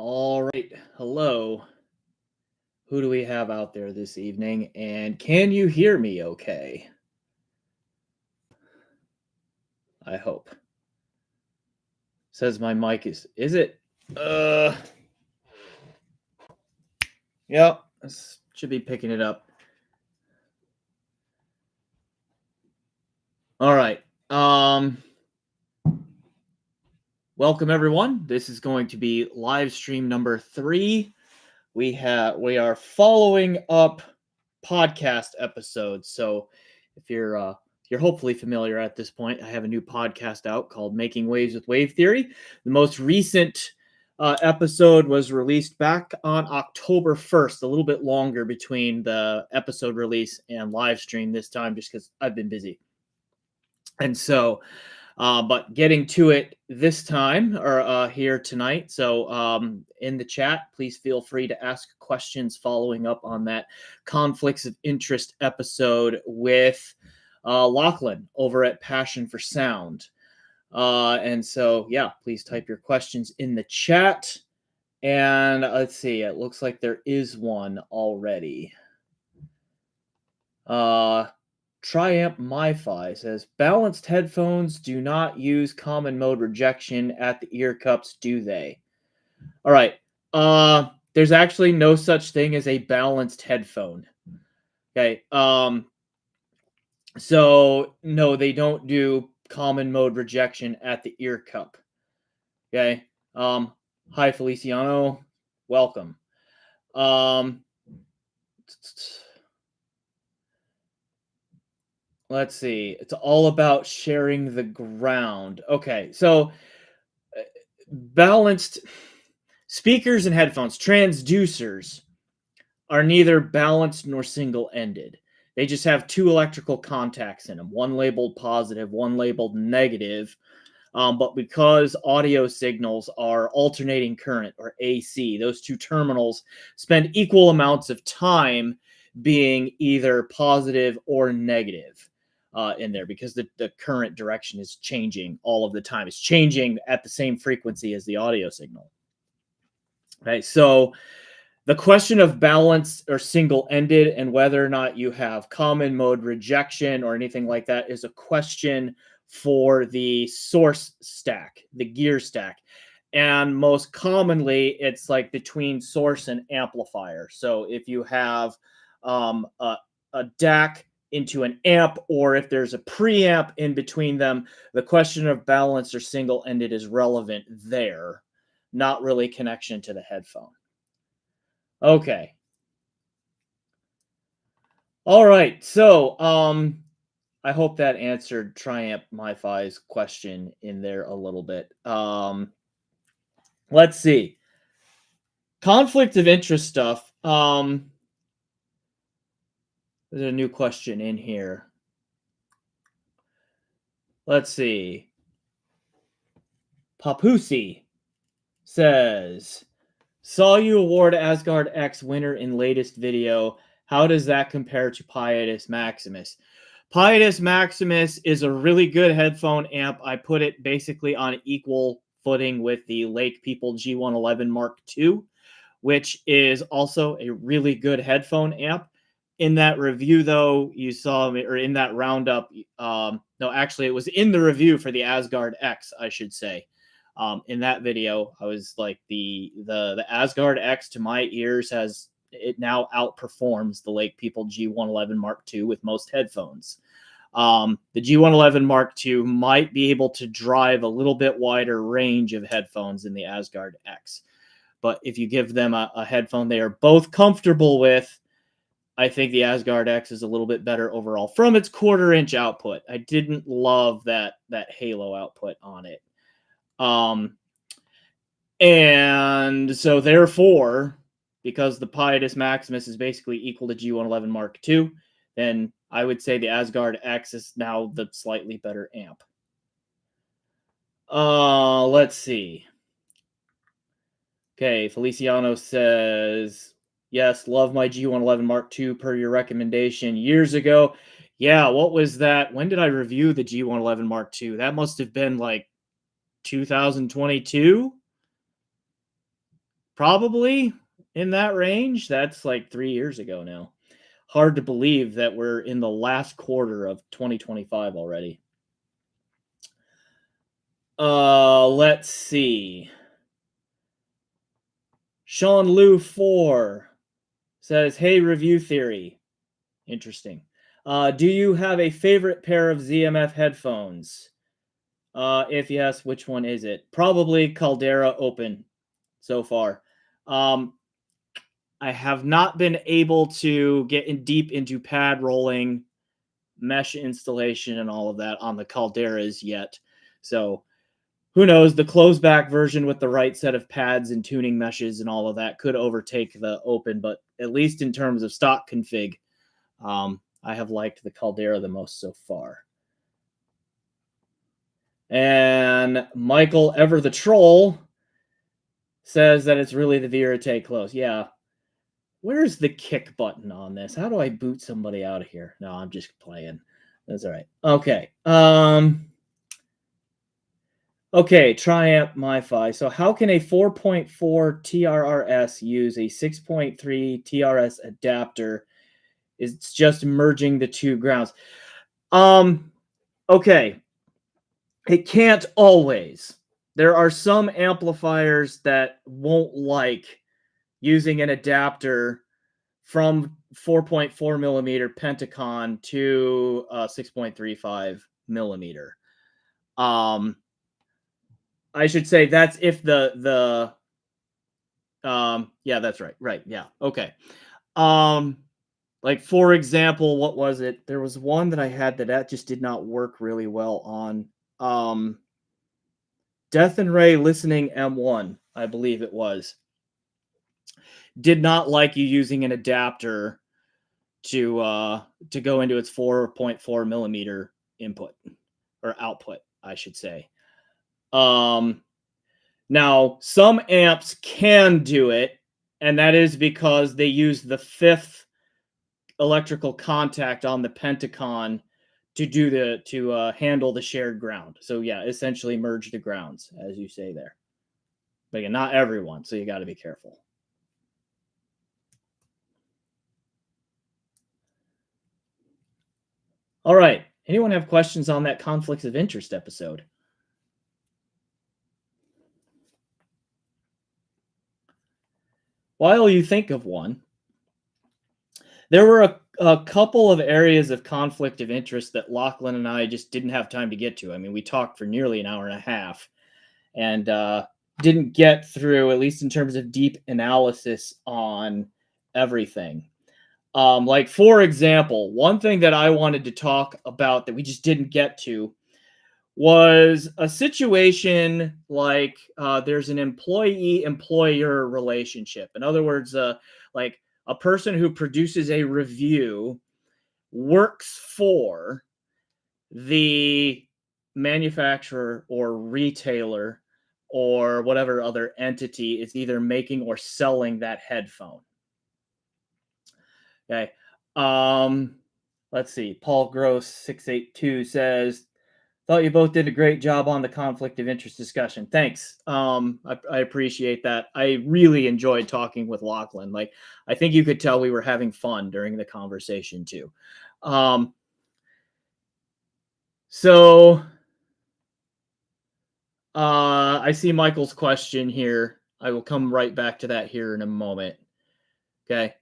All right. Hello. Who do we have out there this evening? And can you hear me okay? I hope. Says my mic is it? Yep. This should be picking it up. All right. Welcome everyone. This is going to be live stream number 3. We are following up podcast episodes. So if you're hopefully familiar at this point, I have a new podcast out called Making Waves with WaveTheory. The most recent episode was released back on October 1st, a little bit longer between the episode release and live stream this time, just because I've been busy. And so, but getting to it this time or here tonight. So in the chat, please feel free to ask questions following up on that conflicts of interest episode with Lachlan over at Passion for Sound. And so, yeah, please type your questions in the chat. And let's see, it looks like there is one already. Triamp MiFi says, balanced headphones do not use common mode rejection at the ear cups, do they? All right. There's actually no such thing as a balanced headphone. Okay. So no, they don't do common mode rejection at the ear cup. Okay. Hi Feliciano. Welcome. Let's see. It's all about sharing the ground. Okay, so balanced speakers and headphones, transducers, are neither balanced nor single-ended. They just have two electrical contacts in them, one labeled positive, one labeled negative. But because audio signals are alternating current or AC, those two terminals spend equal amounts of time being either positive or negative. In there because the current direction is changing all of the time. It's changing at the same frequency as the audio signal. Okay, so the question of balance or single-ended and whether or not you have common mode rejection or anything like that is a question for the source stack, the gear stack. And most commonly, it's like between source and amplifier. So if you have a DAC into an amp, or if there's a preamp in between them, the question of balance or single-ended is relevant there, not really connection to the headphone. Okay. All right. So I hope that answered Triamp MiFi's question in there a little bit. Let's see. Conflict of interest stuff. There's a new question in here. Let's see. Papusi says, saw you award Asgard X winner in latest video. How does that compare to Pietus Maximus? Pietus Maximus is a really good headphone amp. I put it basically on equal footing with the Lake People G111 Mark II, which is also a really good headphone amp. In that review, though, you saw me, or in that roundup, no, actually, it was in the review for the Asgard X, I should say. In that video, I was like, the Asgard X to my ears it now outperforms the Lake People G111 Mark II with most headphones. The G111 Mark II might be able to drive a little bit wider range of headphones than the Asgard X. But if you give them a headphone they are both comfortable with, I think the Asgard X is a little bit better overall from its 1/4-inch output. I didn't love that halo output on it. And so therefore, because the Pietus Maximus is basically equal to G111 Mark II, then I would say the Asgard X is now the slightly better amp. Let's see. Okay, Feliciano says, yes, love my G111 Mark II per your recommendation years ago. Yeah, what was that? When did I review the G111 Mark II? That must have been like 2022? Probably in that range. That's like 3 years ago now. Hard to believe that we're in the last quarter of 2025 already. Let's see. Sean Liu 4 says, "Hey, Review Theory." Interesting. Do you have a favorite pair of ZMF headphones? If yes, which one is it? Probably Caldera Open so far. I have not been able to get in deep into pad rolling, mesh installation, and all of that on the Calderas yet. So who knows? The closed back version with the right set of pads and tuning meshes and all of that could overtake the Open, but at least in terms of stock config, I have liked the Caldera the most so far. And Michael Ever the Troll says that it's really the Verite close. Yeah. Where's the kick button on this? How do I boot somebody out of here? No, I'm just playing. That's all right. Okay. Okay, Triumph MiFi. So how can a 4.4 TRRS use a 6.3 TRS adapter? It's just merging the two grounds. Okay. It can't always. There are some amplifiers that won't like using an adapter from 4.4 millimeter Pentacon to 6.35 millimeter. I should say that's if the yeah, that's right. Right. Yeah. Okay. Like for example, what was it? There was one that I had that just did not work really well on. Death and Ray Listening M1, I believe it was, did not like you using an adapter to go into its 4.4 millimeter input or output, I should say. Now some amps can do it, and that is because they use the 5th electrical contact on the Pentacon to handle the shared ground. So yeah, essentially merge the grounds, as you say there. But again, not everyone, so you got to be careful. All right. Anyone have questions on that conflicts of interest episode? While you think of one, there were a couple of areas of conflict of interest that Lachlan and I just didn't have time to get to. I mean, we talked for nearly an hour and a half and didn't get through, at least in terms of deep analysis on everything. Like, for example, one thing that I wanted to talk about that we just didn't get to was a situation like there's an employee-employer relationship. In other words, like a person who produces a review works for the manufacturer or retailer or whatever other entity is either making or selling that headphone. Okay. Let's see. Paul Gross 682 says, "Thought you both did a great job on the conflict of interest discussion." Thanks. I appreciate that. I really enjoyed talking with Lachlan. Like, I think you could tell we were having fun during the conversation too. So I see Michael's question here. I will come right back to that here in a moment. Okay.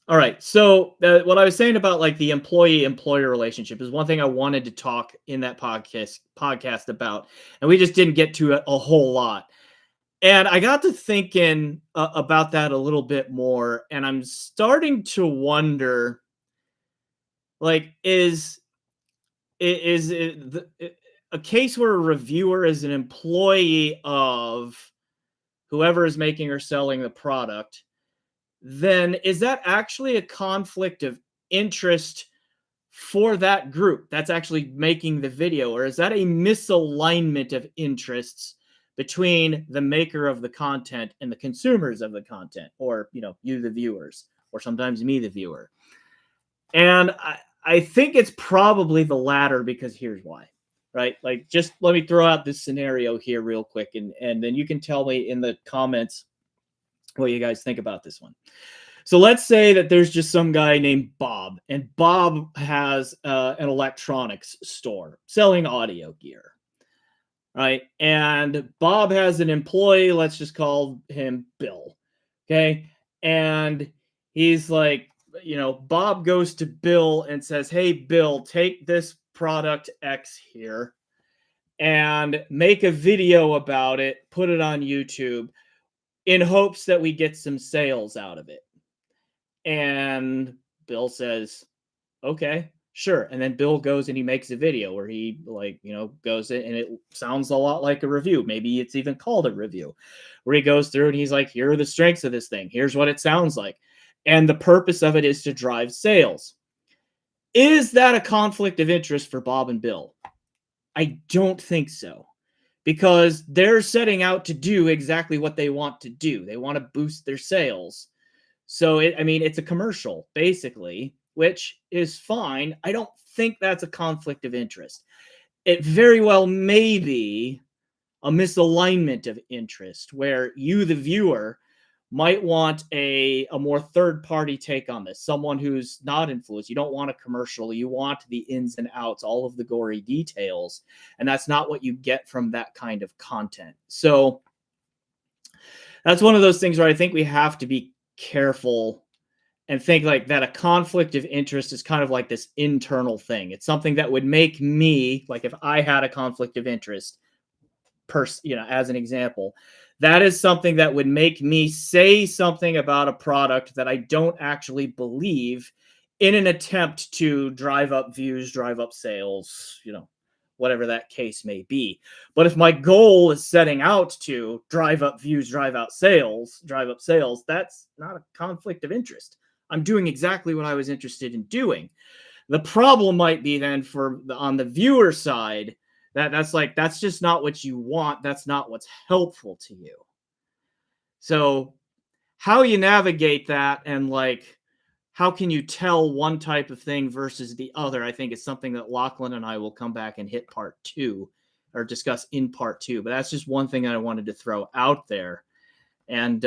All right. So what I was saying about like the employee-employer relationship is one thing I wanted to talk in that podcast about, and we just didn't get to it a whole lot. And I got to thinking about that a little bit more, and I'm starting to wonder, like, is it a case where a reviewer is an employee of whoever is making or selling the product, then is that actually a conflict of interest for that group that's actually making the video? Or is that a misalignment of interests between the maker of the content and the consumers of the content? Or, you, the viewers, or sometimes me, the viewer. And I think it's probably the latter, because here's why. right? Like, just let me throw out this scenario here real quick, and then you can tell me in the comments what you guys think about this one. So let's say that there's just some guy named Bob, and Bob has an electronics store selling audio gear, right? And Bob has an employee, let's just call him Bill, okay? And he's like, Bob goes to Bill and says, hey, Bill, take this product X here and make a video about it, put it on YouTube in hopes that we get some sales out of it. And Bill says, okay, sure. And then Bill goes and he makes a video where he goes in, and it sounds a lot like a review. Maybe it's even called a review, where he goes through and he's like, here are the strengths of this thing. Here's what it sounds like. And the purpose of it is to drive sales. Is that a conflict of interest for Bob and Bill? I don't think so, because they're setting out to do exactly what they want to do. They want to boost their sales. So, it's a commercial, basically, which is fine. I don't think that's a conflict of interest. It very well may be a misalignment of interest, where you, the viewer, might want a more third-party take on this, someone who's not influenced. You don't want a commercial. You want the ins and outs, all of the gory details, and that's not what you get from that kind of content. So that's one of those things where I think we have to be careful and think like that a conflict of interest is kind of like this internal thing. It's something that would make me, like if I had a conflict of interest, as an example, that is something that would make me say something about a product that I don't actually believe, in an attempt to drive up views, drive up sales, whatever that case may be. But if my goal is setting out to drive up views, drive up sales, that's not a conflict of interest. I'm doing exactly what I was interested in doing. The problem might be then on the viewer side, that's just not what you want. That's not what's helpful to you. So how you navigate that, and how can you tell one type of thing versus the other, I think is something that Lachlan and I will come back and hit part 2 or discuss in part 2. But that's just one thing I wanted to throw out there. And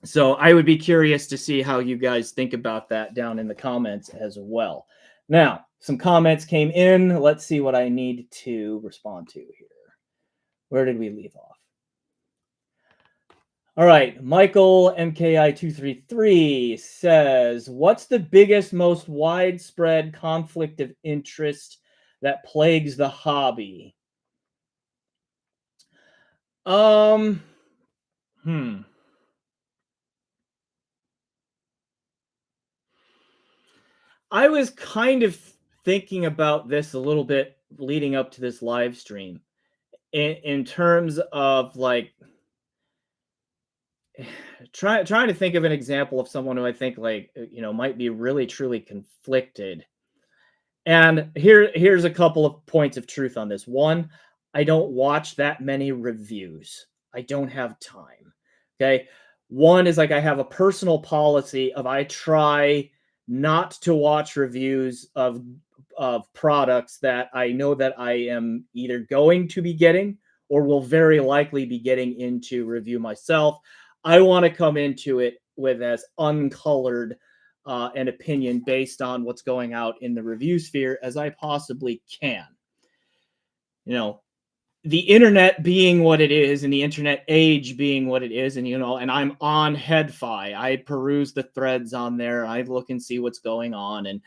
so I would be curious to see how you guys think about that down in the comments as well. Now, some comments came in. Let's see what I need to respond to here. Where did we leave off? All right, Michael MKI233 says, what's the biggest, most widespread conflict of interest that plagues the hobby? I was kind of thinking about this a little bit leading up to this live stream in terms of trying to think of an example of someone who I think might be really truly conflicted. And here's a couple of points of truth on this. One, I don't watch that many reviews. I don't have time. Okay. One is I have a personal policy of I try not to watch reviews of products that I know that I am either going to be getting or will very likely be getting into review myself. I want to come into it with as uncolored an opinion based on what's going out in the review sphere as I possibly can. The internet being what it is, and the internet age being what it is, and and I'm on HeadFi. I peruse the threads on there. I look and see what's going on, and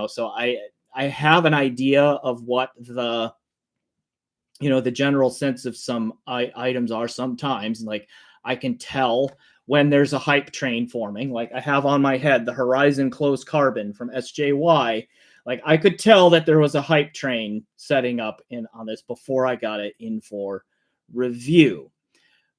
so I have an idea of what the general sense of some items are sometimes. I can tell when there's a hype train forming. I have on my head the Horizon Close Carbon from SJY. I could tell that there was a hype train setting up on this before I got it in for review.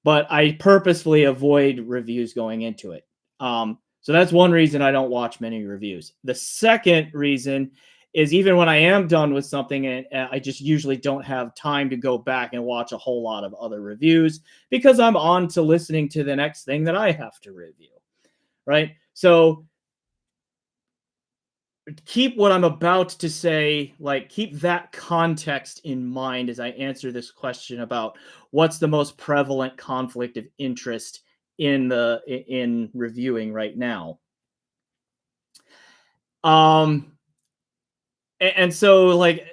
But I purposefully avoid reviews going into it. So that's one reason I don't watch many reviews. The second reason is even when I am done with something, and I just usually don't have time to go back and watch a whole lot of other reviews because I'm on to listening to the next thing that I have to review, right? So keep what I'm about to say, like keep that context in mind as I answer this question about what's the most prevalent conflict of interest in reviewing right now. Um and so like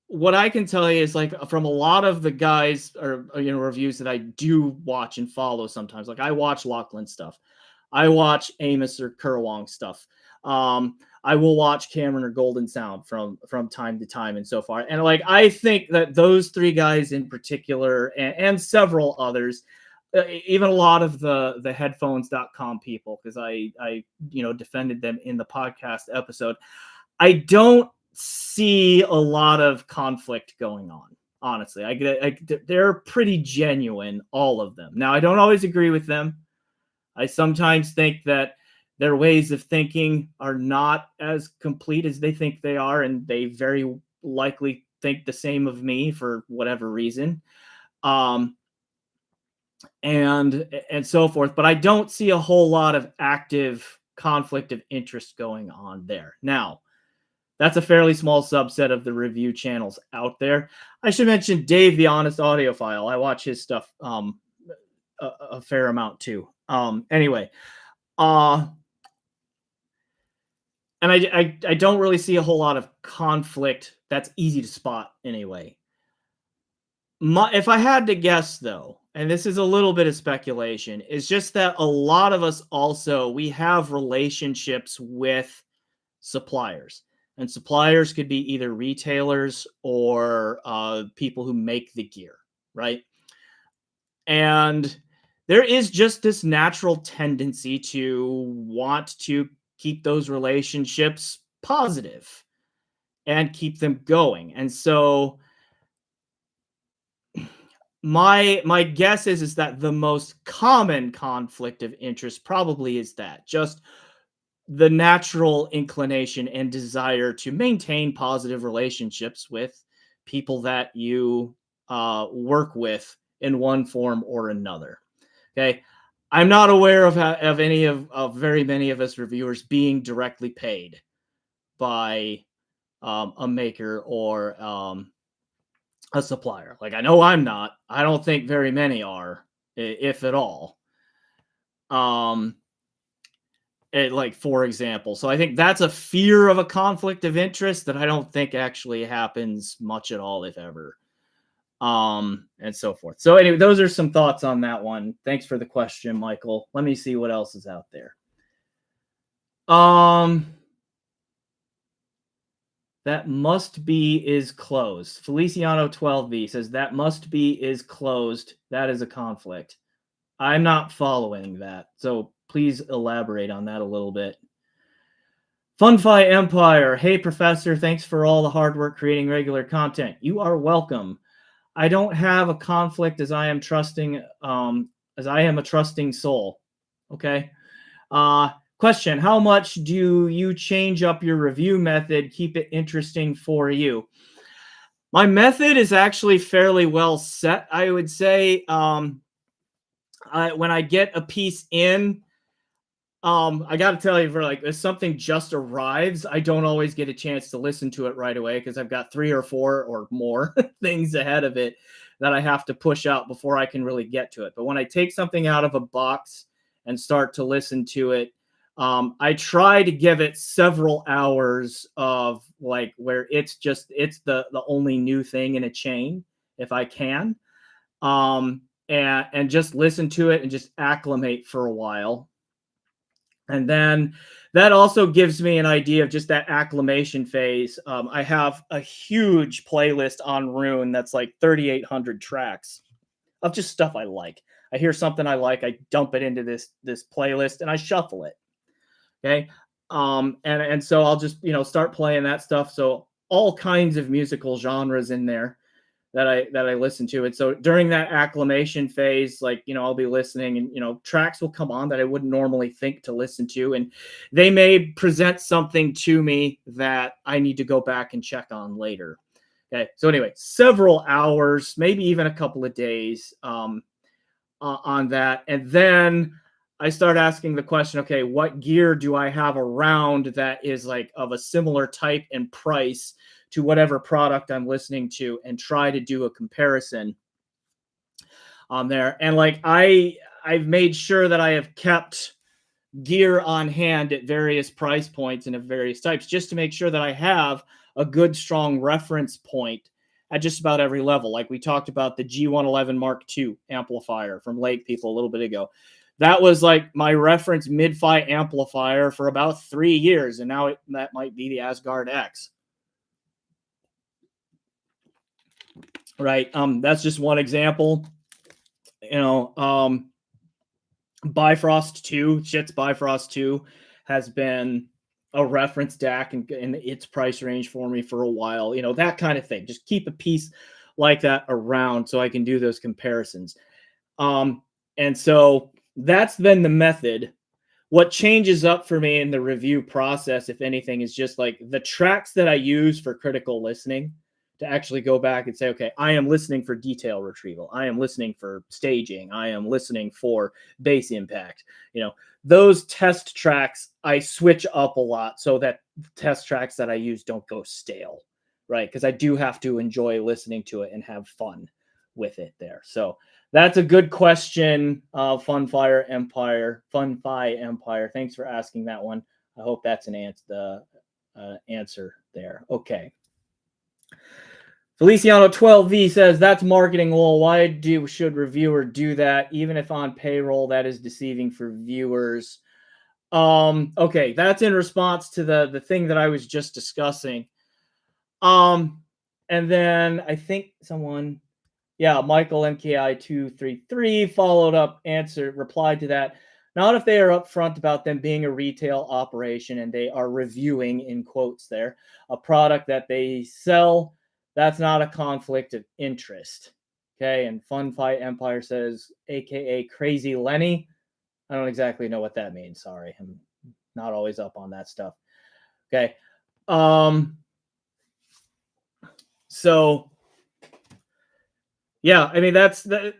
what I can tell you is like from a lot of the guys or reviews that I do watch and follow sometimes, like I watch Lachlan stuff. I watch Amos or Kerwong stuff. I will watch Cameron or Golden Sound from time to time and so far. And like I think that those three guys in particular and several others, even a lot of the headphones.com people, because I defended them in the podcast episode. I don't see a lot of conflict going on. Honestly, they're pretty genuine, all of them. Now, I don't always agree with them. I sometimes think that their ways of thinking are not as complete as they think they are, and they very likely think the same of me for whatever reason, and so forth. But I don't see a whole lot of active conflict of interest going on there. Now, that's a fairly small subset of the review channels out there. I should mention Dave, the Honest Audiophile. I watch his stuff a fair amount too. Anyway, and I don't really see a whole lot of conflict that's easy to spot anyway. If I had to guess though, and this is a little bit of speculation, is just that a lot of us also, we have relationships with suppliers. And suppliers could be either retailers or people who make the gear, right? And there is just this natural tendency to want to keep those relationships positive and keep them going. And so my guess is that the most common conflict of interest probably is that just the natural inclination and desire to maintain positive relationships with people that you work with in one form or another. Okay. I'm not aware of any of very many of us reviewers being directly paid by a maker or a supplier. Like I know I'm not. I don't think very many are, if at all. Like for example, so I think that's a fear of a conflict of interest that I don't think actually happens much at all, if ever, and so forth. So anyway, those are some thoughts on that one. Thanks for the question, Michael. Let me see what else is out there. That must be is closed. Feliciano 12B says that must be is closed. That is a conflict. I'm not following that, so please elaborate on that a little bit. Funfi Empire. Hey, Professor. Thanks for all the hard work creating regular content. You are welcome. I don't have a conflict as I am trusting, as I am a trusting soul. Okay. Question. How much do you change up your review method? Keep it interesting for you. My method is actually fairly well set, I would say. When I get a piece in, I got to tell you, for like, if something just arrives, I don't always get a chance to listen to it right away because I've got 3 or 4 or more things ahead of it that I have to push out before I can really get to it. But when I take something out of a box and start to listen to it, I try to give it several hours of like where it's the only new thing in a chain, if I can, and just listen to it and just acclimate for a while. And then that also gives me an idea of just that acclimation phase. I have a huge playlist on Rune that's like 3,800 tracks of just stuff I like. I hear something I like, I dump it into this playlist and I shuffle it. Okay. And so I'll just, start playing that stuff. So all kinds of musical genres in there that I listen to. And so during that acclimation phase, like, I'll be listening and, tracks will come on that I wouldn't normally think to listen to. And they may present something to me that I need to go back and check on later. Okay. So anyway, several hours, maybe even a couple of days on that. And then I start asking the question, okay, what gear do I have around that is like of a similar type and price to whatever product I'm listening to, and try to do a comparison on there. And like I've made sure that I have kept gear on hand at various price points and of various types, just to make sure that I have a good strong reference point at just about every level. Like we talked about the G111 Mark II amplifier from Lake People a little bit ago. That was like my reference mid-fi amplifier for about 3 years, and now that might be the Asgard X. Right. That's just one example. You know, Bifrost 2, Shit's Bifrost 2 has been a reference DAC in its price range for me for a while. You know, that kind of thing. Just keep a piece like that around so I can do those comparisons. And so that's been the method. What changes up for me in the review process, if anything, is just like the tracks that I use for critical listening, to actually go back and say, okay, I am listening for detail retrieval. I am listening for staging. I am listening for bass impact. You know, those test tracks I switch up a lot so that test tracks that I use don't go stale, right? Because I do have to enjoy listening to it and have fun with it there. So that's a good question, Funfi Empire. Thanks for asking that one. I hope that's an answer there. Okay. Feliciano 12V says, that's marketing lol. Why should reviewer do that? Even if on payroll, that is deceiving for viewers. Okay, that's in response to the thing that I was just discussing. And then I think someone, Michael MKI 233 followed up, replied to that. Not if they are upfront about them being a retail operation and they are reviewing, in quotes there, a product that they sell. That's not a conflict of interest. Okay, and Fun Fight Empire says, AKA Crazy Lenny. I don't exactly know what that means. Sorry, I'm not always up on that stuff. Okay. So yeah, I mean that's what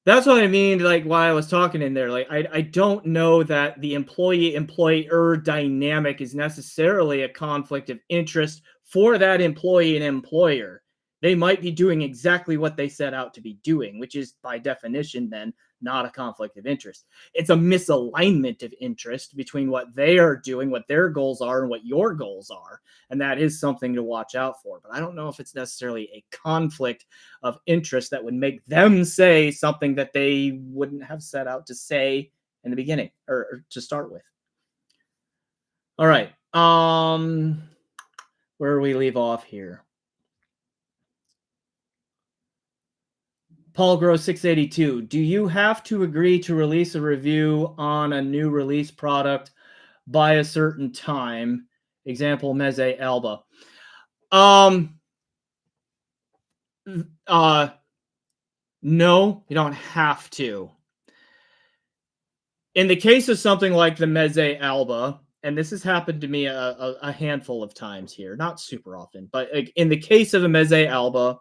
I mean. Like why I was talking in there. Like I don't know that the employee-employer dynamic is necessarily a conflict of interest for that employee and employer. They might be doing exactly what they set out to be doing, which is by definition then not a conflict of interest. It's a misalignment of interest between what they are doing, what their goals are, and what your goals are. And that is something to watch out for. But I don't know if it's necessarily a conflict of interest that would make them say something that they wouldn't have set out to say in the beginning or to start with. All right. Where do we leave off here? Paul Gross 682. Do you have to agree to release a review on a new release product by a certain time? Example, Meze Alba. No, you don't have to. In the case of something like the Meze Alba, and this has happened to me a handful of times here, not super often, but in the case of a Meze Alba,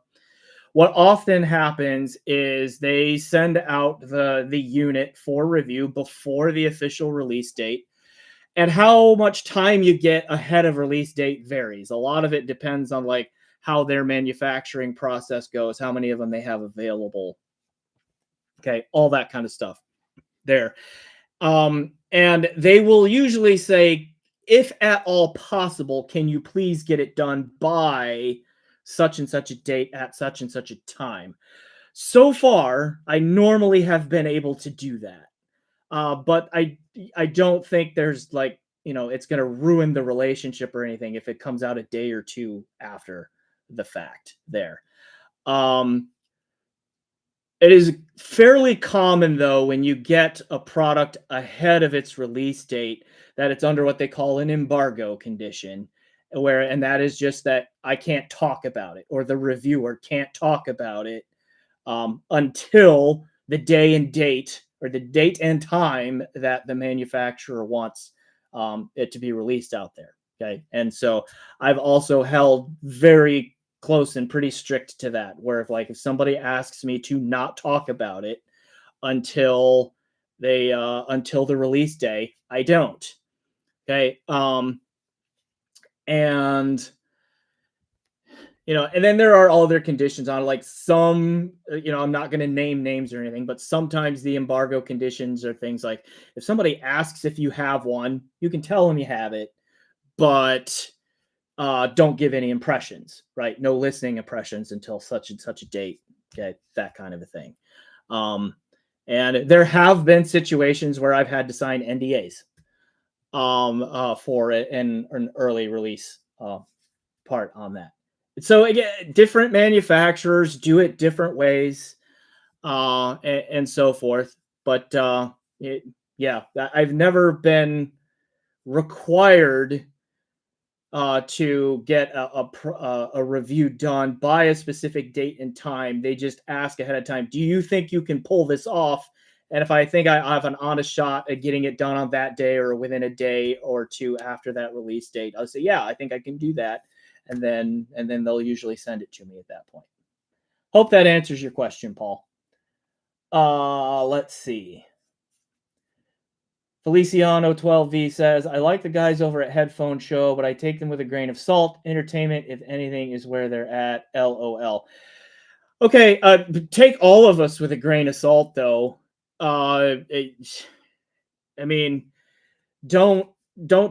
what often happens is they send out the unit for review before the official release date. And how much time you get ahead of release date varies. A lot of it depends on like how their manufacturing process goes, how many of them they have available. Okay, all that kind of stuff there. And they will usually say, if at all possible, can you please get it done by such and such a date at such and such a time? So far, I normally have been able to do that. But I don't think there's like, it's going to ruin the relationship or anything if it comes out a day or two after the fact there. It is fairly common, though, when you get a product ahead of its release date, that it's under what they call an embargo condition, and that is just that I can't talk about it, or the reviewer can't talk about it until the day and date, or the date and time that the manufacturer wants it to be released out there. Okay, and so I've also held very close and pretty strict to that, where if somebody asks me to not talk about it until They until the release day, I don't. Okay. And and then there are other conditions on it, like some, I'm not going to name names or anything, but sometimes the embargo conditions are things like if somebody asks if you have one, you can tell them you have it, but don't give any impressions, right? No listening impressions until such and such a date. Okay, that kind of a thing. Um, and there have been situations where I've had to sign NDAs for it and an early release part on that. So again, different manufacturers do it different ways, and so forth. But yeah, I've never been required to get a review done by a specific date and time. They just ask ahead of time, do you think you can pull this off? And if I think I have an honest shot at getting it done on that day or within a day or two after that release date, I'll say, yeah, I think I can do that. And then they'll usually send it to me at that point. Hope that answers your question, Paul. Let's see. Feliciano 12V says, I like the guys over at Headphone Show, but I take them with a grain of salt. Entertainment, if anything, is where they're at. LOL. Okay, take all of us with a grain of salt, though. I mean, don't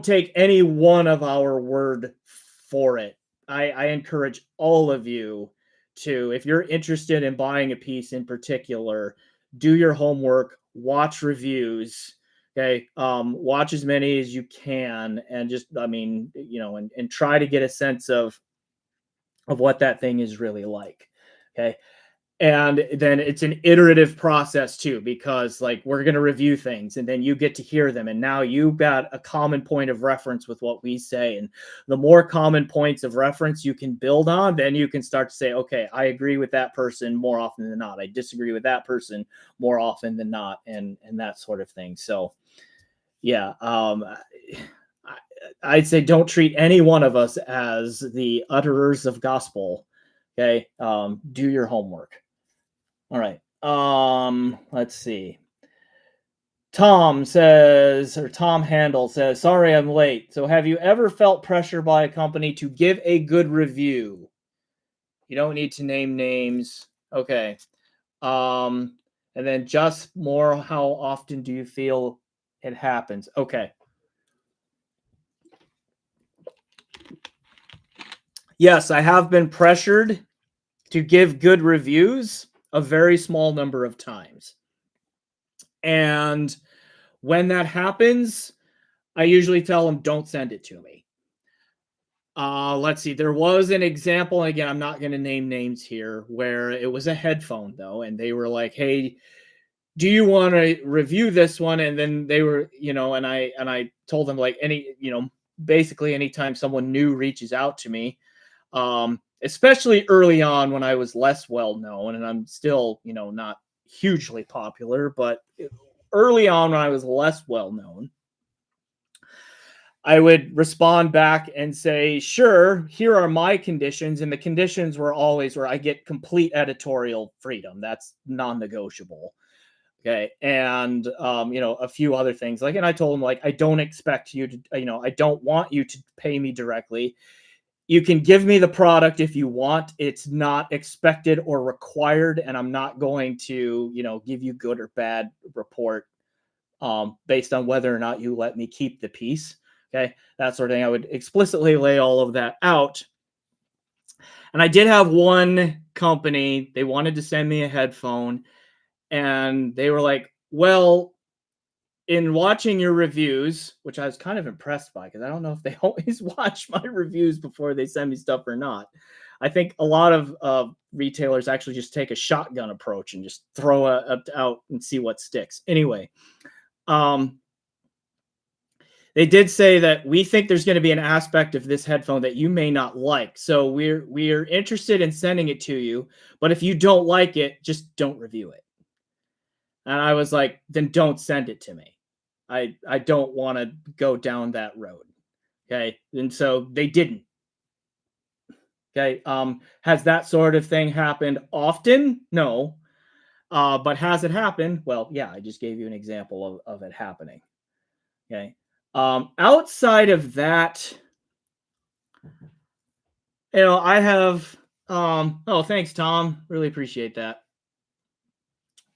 take any one of our word for it. I encourage all of you to, if you're interested in buying a piece in particular, do your homework, watch reviews. Okay, watch as many as you can, and just, and try to get a sense of what that thing is really like. Okay, and then it's an iterative process too, because like we're going to review things and then you get to hear them, and now you've got a common point of reference with what we say, and the more common points of reference you can build on, then you can start to say, okay, I agree with that person more often than not, I disagree with that person more often than not, and that sort of thing. So yeah, I'd say don't treat any one of us as the utterers of gospel. Okay, do your homework. All right. Let's see. Tom Handel says, sorry I'm late. So have you ever felt pressure by a company to give a good review? You don't need to name names. Okay. And then just more, how often do you feel it happens? Okay. Yes, I have been pressured to give good reviews a very small number of times. And when that happens, I usually tell them, don't send it to me. Let's see. There was an example, and again, I'm not going to name names here, where it was a headphone though, and they were like, "Hey, do you want to review this one?" And then they were, and I told them, like, basically anytime someone new reaches out to me, especially early on when I was less well known, and I'm still, not hugely popular, but early on when I was less well known, I would respond back and say, sure, here are my conditions. And the conditions were always where I get complete editorial freedom. That's non-negotiable. Okay. And, a few other things and I told him, like, I don't expect you to, I don't want you to pay me directly. You can give me the product if you want. It's not expected or required. And I'm not going to, give you good or bad report based on whether or not you let me keep the piece. Okay, that sort of thing. I would explicitly lay all of that out. And I did have one company, they wanted to send me a headphone, and they were like, well, in watching your reviews, which I was kind of impressed by, because I don't know if they always watch my reviews before they send me stuff or not. I think a lot of retailers actually just take a shotgun approach and just throw it out and see what sticks. Anyway, they did say that we think there's going to be an aspect of this headphone that you may not like. So we're interested in sending it to you, but if you don't like it, just don't review it. And I was like, then don't send it to me. I don't want to go down that road. Okay. And so they didn't. Okay. Has that sort of thing happened often? No. But has it happened? Well, yeah, I just gave you an example of it happening. Okay. Outside of that, I have oh, thanks, Tom. Really appreciate that.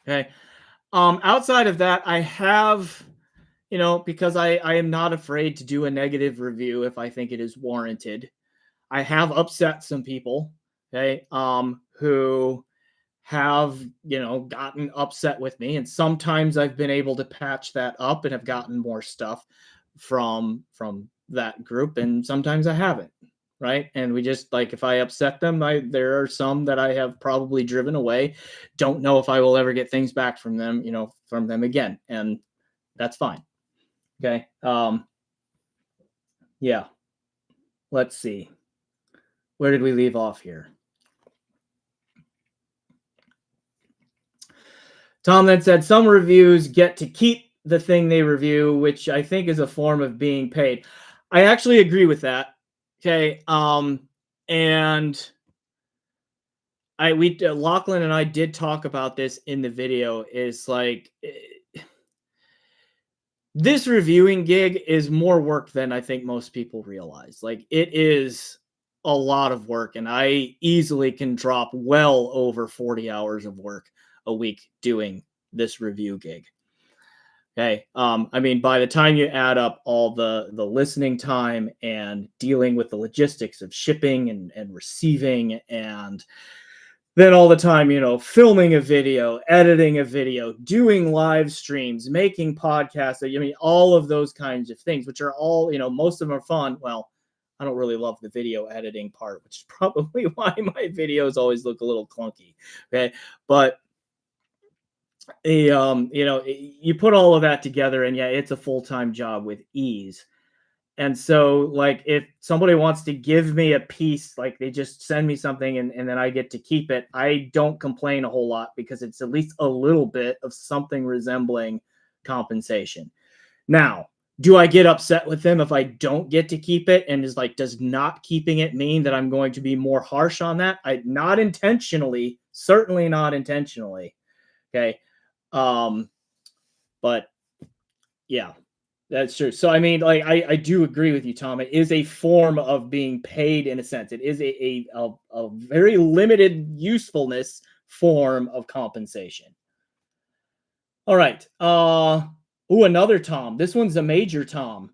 Okay. Outside of that, I have, because I am not afraid to do a negative review if I think it is warranted. I have upset some people, okay, who have, gotten upset with me, and sometimes I've been able to patch that up and have gotten more stuff from that group, and sometimes I haven't, right? And we just, like, if I upset them, there are some that I have probably driven away. Don't know if I will ever get things back from them, from them again, and that's fine. Okay. Yeah. Let's see. Where did we leave off here? Tom then said some reviews get to keep the thing they review, which I think is a form of being paid. I actually agree with that. Okay. And Lachlan and I did talk about this in the video. Is like, this reviewing gig is more work than I think most people realize. Like, it is a lot of work, and I easily can drop well over 40 hours of work a week doing this review gig. Okay. I mean, by the time you add up all the listening time and dealing with the logistics of shipping and receiving, and then all the time, filming a video, editing a video, doing live streams, making podcasts, I mean, all of those kinds of things, which are all, most of them are fun. Well, I don't really love the video editing part, which is probably why my videos always look a little clunky. Okay. But you put all of that together, and yeah, it's a full-time job with ease. And so, like, if somebody wants to give me a piece, like, they just send me something, and then I get to keep it, I don't complain a whole lot, because it's at least a little bit of something resembling compensation. Now, do I get upset with them if I don't get to keep it? And does not keeping it mean that I'm going to be more harsh on that? Not intentionally, certainly not intentionally. Okay. But yeah, that's true. So I mean, like, I do agree with you, Tom. It is a form of being paid in a sense. It is a very limited usefulness form of compensation. All right. Another Tom. This one's a major Tom.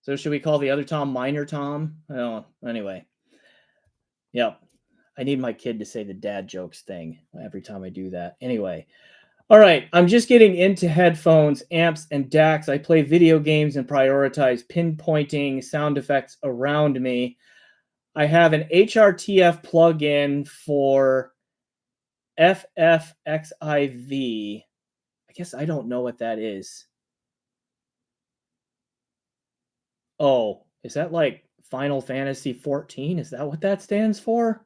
So should we call the other Tom minor Tom? Oh, anyway. Yep. I need my kid to say the dad jokes thing every time I do that. Anyway. All right, I'm just getting into headphones, amps, and DACs. I play video games and prioritize pinpointing sound effects around me. I have an HRTF plugin for FFXIV. I guess I don't know what that is. Oh, is that like Final Fantasy 14? Is that what that stands for?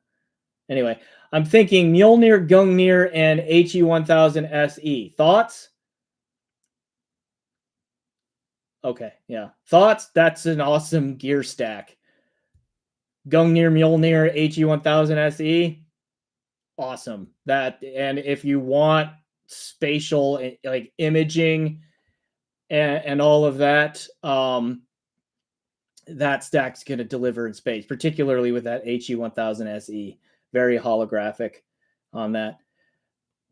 Anyway, I'm thinking Mjolnir, Gungnir, and HE1000 SE. Thoughts? Okay, yeah. Thoughts? That's an awesome gear stack. Gungnir, Mjolnir, HE1000 SE. Awesome. And if you want spatial, like, imaging and all of that, that stack's going to deliver in space, particularly with that HE1000 SE. Very holographic on that.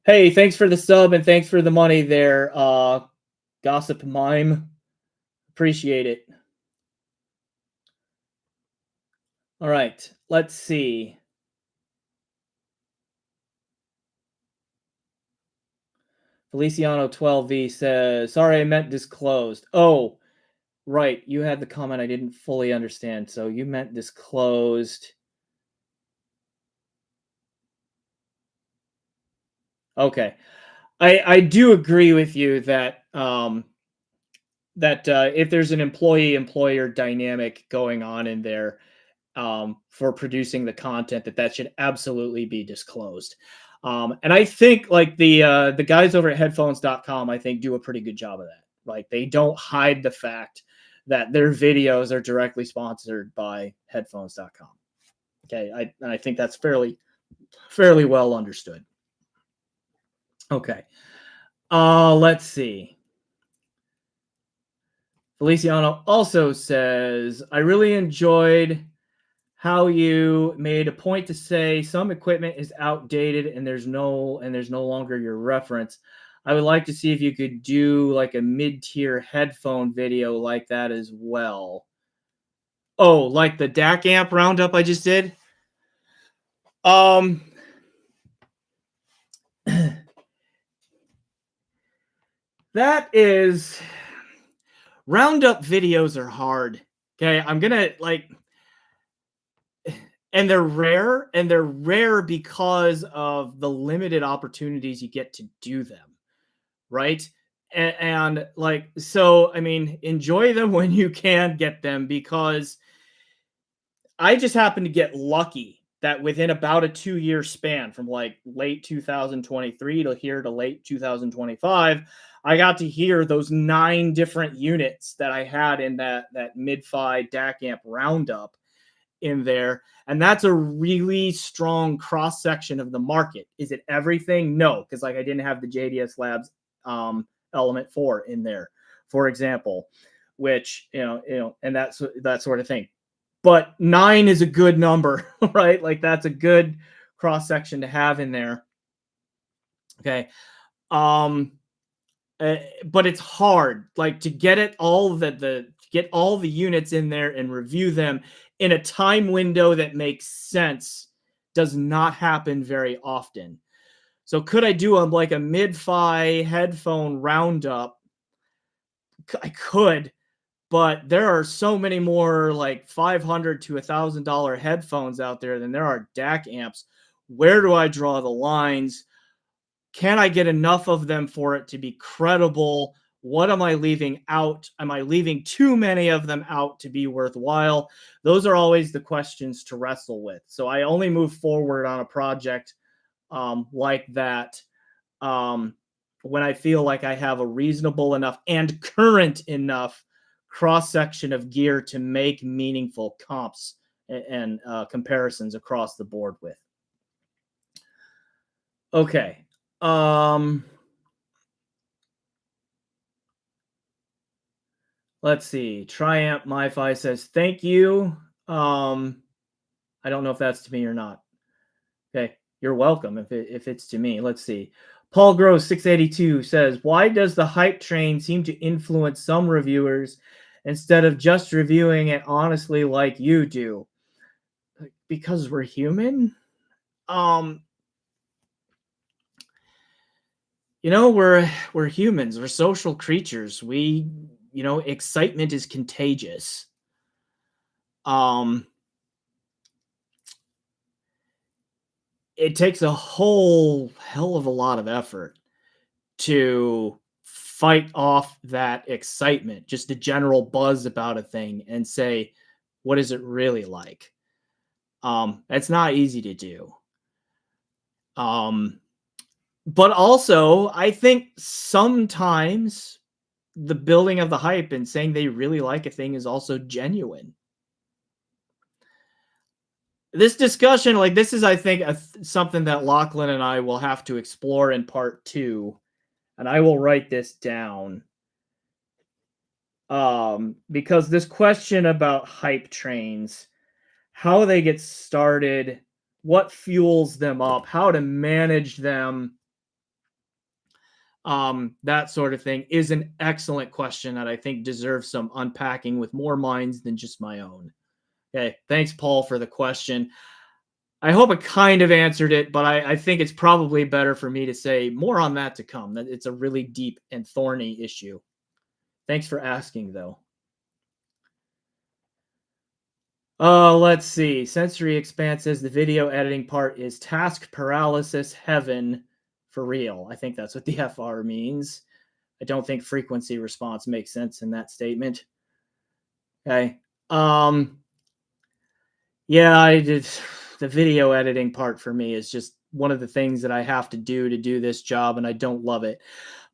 Hey, thanks for the sub and thanks for the money there, Gossip Mime. Appreciate it. All right, let's see. Feliciano 12V says, sorry, I meant disclosed. Oh, right. You had the comment I didn't fully understand. So you meant disclosed. Okay. I do agree with you that if there's an employee-employer dynamic going on in there, for producing the content, that should absolutely be disclosed. And I think, like, the guys over at headphones.com, I think, do a pretty good job of that. Like, they don't hide the fact that their videos are directly sponsored by headphones.com. Okay. I think that's fairly well understood. Okay. Let's see. Feliciano also says, I really enjoyed how you made a point to say some equipment is outdated and there's no longer your reference. I would like to see if you could do like a mid-tier headphone video like that as well. Oh, like the DAC amp roundup I just did? That is, roundup videos are hard. Okay, I'm gonna like, and they're rare because of the limited opportunities you get to do them, right? And like, so I mean, enjoy them when you can get them, because I just happened to get lucky that within about a 2-year span, from like late 2023 to here to late 2025, I got to hear those 9 different units that I had in that mid-fi DAC amp roundup in there. And that's a really strong cross section of the market. Is it everything? No, because like I didn't have the JDS Labs Element 4 in there, for example, which and that's that sort of thing. But 9 is a good number, right? Like that's a good cross section to have in there. Okay. But it's hard, like, to get it all get all the units in there and review them in a time window that makes sense does not happen very often. So could I do like a mid-fi headphone roundup? I could, but there are so many more like $500 to $1,000 headphones out there than there are DAC amps. Where do I draw the lines? Can I get enough of them for it to be credible? What am I leaving out? Am I leaving too many of them out to be worthwhile? Those are always the questions to wrestle with. So I only move forward on a project like that when I feel like I have a reasonable enough and current enough cross section of gear to make meaningful comps and comparisons across the board with. Okay. Let's see. Triamp MiFi says, thank you. I don't know if that's to me or not. Okay. You're welcome if it's to me. Let's see. Paul Gross 682 says, why does the hype train seem to influence some reviewers instead of just reviewing it honestly like you do? Because we're human. We're humans. We're social creatures. Excitement is contagious. It takes a whole hell of a lot of effort to fight off that excitement, just a general buzz about a thing, and say, what is it really like? It's not easy to do. But also, I think sometimes the building of the hype and saying they really like a thing is also genuine. This discussion, like this is, I think, something that Lachlan and I will have to explore in part 2, and I will write this down. Because this question about hype trains, how they get started, what fuels them up, how to manage them, that sort of thing, is an excellent question that I think deserves some unpacking with more minds than just my own. Okay, thanks, Paul, for the question. I hope I kind of answered it, but I think it's probably better for me to say more on that to come. That it's a really deep and thorny issue. Thanks for asking, though. Let's see. Sensory Expanse says the video editing part is task paralysis heaven for real. I think that's what the FR means. I don't think frequency response makes sense in that statement. Okay. Yeah, I did. The video editing part for me is just one of the things that I have to do this job, and I don't love it.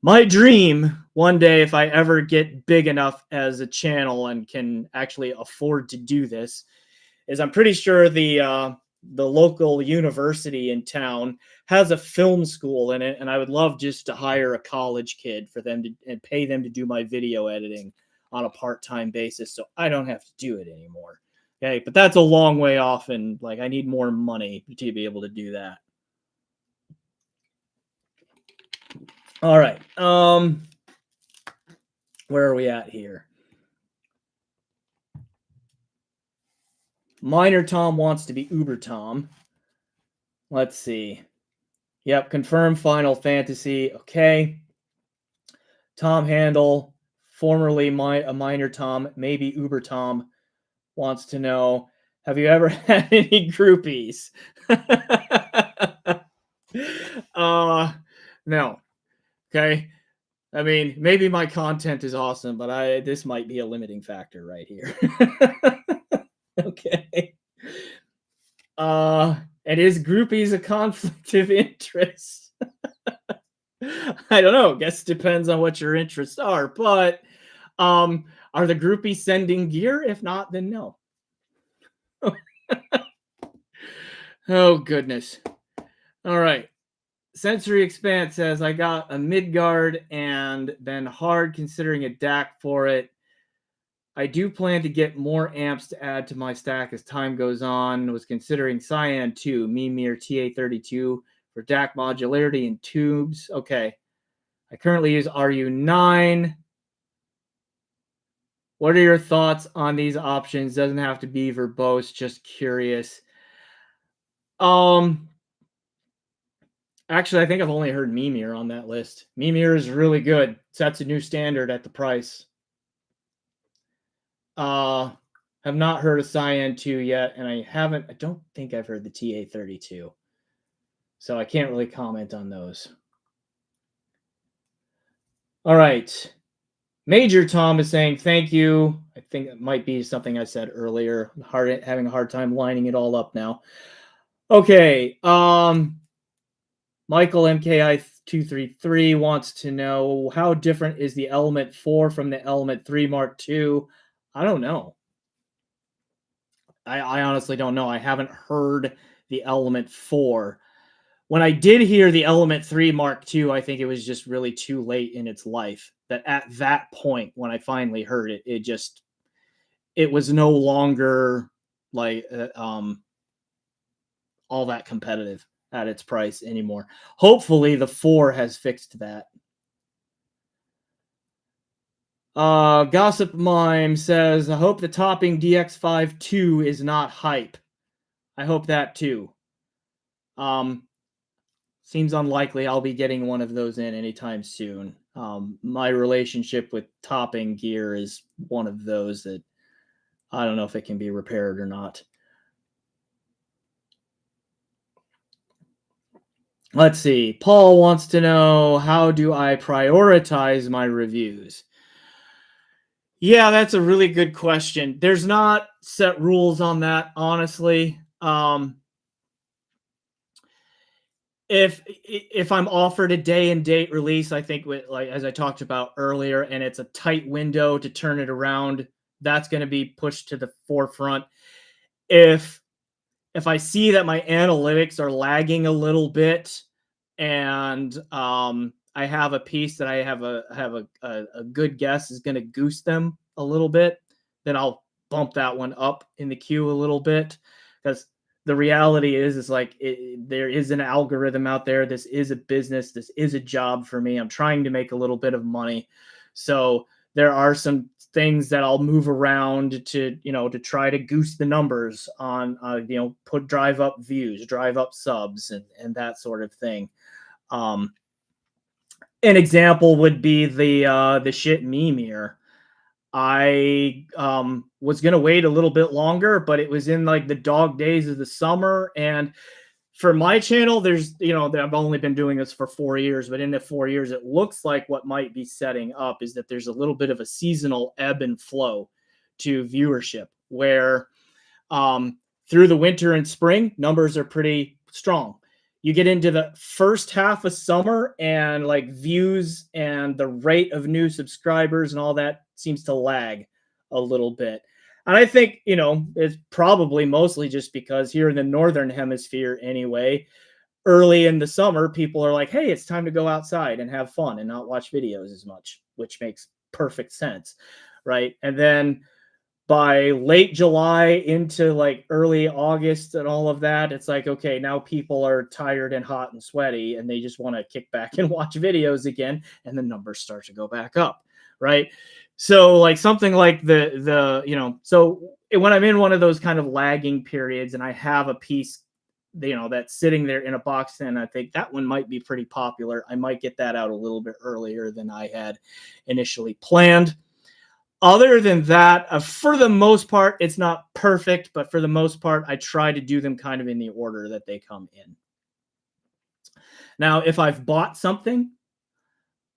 My dream one day, if I ever get big enough as a channel and can actually afford to do this, is I'm pretty sure the the local university in town has a film school in it, and I would love just to hire a college kid for them to and pay them to do my video editing on a part-time basis, so I don't have to do it anymore. Okay, but that's a long way off, and like I need more money to be able to do that. All right. Where are we at here? Minor Tom wants to be Uber Tom. Let's see. Yep, confirm Final Fantasy. Okay. Tom Handel, formerly a Minor Tom, maybe Uber Tom, wants to know, have you ever had any groupies? No. Okay. I mean, maybe my content is awesome, but this might be a limiting factor right here. Okay. And is groupies a conflict of interest? I don't know. Guess it depends on what your interests are. But are the groupies sending gear? If not, then no. Oh, goodness. All right. Sensory Expanse says, I got a Midgard and been hard considering a DAC for it. I do plan to get more amps to add to my stack as time goes on. Was considering Cyan 2, Mimir TA32 for DAC modularity and tubes. Okay. I currently use RU9. What are your thoughts on these options? Doesn't have to be verbose, just curious. Actually, I think I've only heard Mimir on that list. Mimir is really good. Sets a new standard at the price. Have not heard of Cyan 2 yet, and I don't think I've heard the TA32. So I can't really comment on those. All right. Major Tom is saying thank you. I think it might be something I said earlier. Having a hard time lining it all up now. Okay. Michael MKI233 wants to know, how different is the Element 4 from the Element 3 Mark II? I don't know. I honestly don't know. I haven't heard the Element 4. When I did hear the Element 3 Mark II, I think it was just really too late in its life. That at that point, when I finally heard it, it was no longer like all that competitive at its price anymore. Hopefully the 4 has fixed that. Gossip Mime says, I hope the topping DX5 is not hype. I hope that too. Seems unlikely I'll be getting one of those in anytime soon. My relationship with topping gear is one of those that I don't know if it can be repaired or not. Let's see. Paul wants to know, how do I prioritize my reviews? Yeah, that's a really good question. There's not set rules on that, honestly. If I'm offered a day and date release, I think like as I talked about earlier, and it's a tight window to turn it around, that's going to be pushed to the forefront. If I see that my analytics are lagging a little bit, and I have a piece that I have a good guess is going to goose them a little bit, then I'll bump that one up in the queue a little bit, because the reality is like there is an algorithm out there. This is a business. This is a job for me. I'm trying to make a little bit of money. So there are some things that I'll move around to try to goose the numbers on, drive up views, drive up subs, and that sort of thing. An example would be the shit Mimir. I was going to wait a little bit longer, but it was in like the dog days of the summer. And for my channel, there's, I've only been doing this for 4 years, but in the 4 years, it looks like what might be setting up is that there's a little bit of a seasonal ebb and flow to viewership, where through the winter and spring, numbers are pretty strong. You get into the first half of summer, and like views and the rate of new subscribers and all that seems to lag a little bit. And I think, it's probably mostly just because here in the Northern Hemisphere anyway, early in the summer, people are like, hey, it's time to go outside and have fun and not watch videos as much, which makes perfect sense. Right. And then by late July into like early August and all of that, it's like, okay, now people are tired and hot and sweaty and they just want to kick back and watch videos again. And the numbers start to go back up. Right. So like something like so when I'm in one of those kind of lagging periods and I have a piece, that's sitting there in a box and I think that one might be pretty popular, I might get that out a little bit earlier than I had initially planned. Other than that, for the most part, it's not perfect, but for the most part, I try to do them kind of in the order that they come in. Now, if I've bought something,